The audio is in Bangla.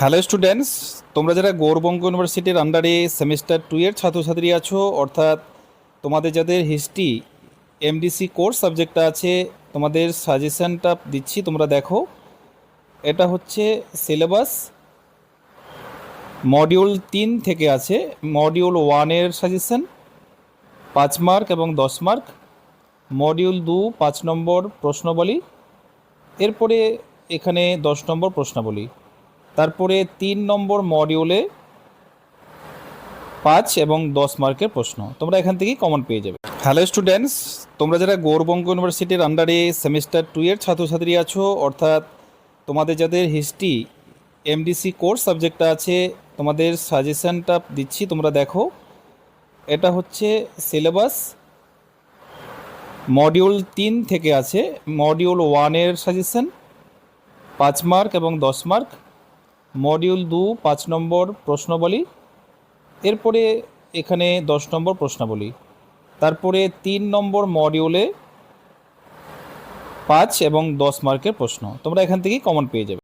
হ্যালো স্টুডেন্টস, তোমরা যারা গৌরবঙ্গ ইউনিভার্সিটির আন্ডারে সেমিস্টার 2 এর ছাত্রছাত্রী আছো, অর্থাৎ তোমাদের যাদের হিস্ট্রি এমডিসি কোর্স সাবজেক্টটা আছে, তোমাদের সাজেশনটা দিচ্ছি, তোমরা দেখো। এটা হচ্ছে সিলেবাস মডিউল 3 থেকে আছে। মডিউল 1-এর সাজেশন 5 মার্ক এবং 10 মার্ক। মডিউল 2 5 নম্বর প্রশ্নাবলী, এরপরে এখানে 10 নম্বর প্রশ্নাবলী। তারপরে 3 নম্বর মডিউলে 5 এবং 10 মার্কের প্রশ্ন তোমরা এখান থেকেই কমন পেয়ে যাবে। হ্যালো স্টুডেন্টস, তোমরা যারা গৌরবঙ্গ ইউনিভার্সিটির আন্ডারে সেমিস্টার 2 এর ছাত্রছাত্রী আছো, অর্থাৎ তোমাদের যাদের হিস্ট্রি এমডিসি কোর্স সাবজেক্টটা আছে, তোমাদের সাজেশনটা দিচ্ছি, তোমরা দেখো। এটা হচ্ছে সিলেবাস মডিউল 3 থেকে আছে। মডিউল 1-এর সাজেশন 5 মার্ক এবং 10 মার্ক। মডিউল 2 5 নম্বর প্রশ্নাবলী, এরপরে এখানে 10 নম্বর প্রশ্নাবলী। তারপরে 3 নম্বর মডিউলে 5 এবং 10 মার্কের প্রশ্ন তোমরা এখান থেকেই কমন পেয়ে যাবে।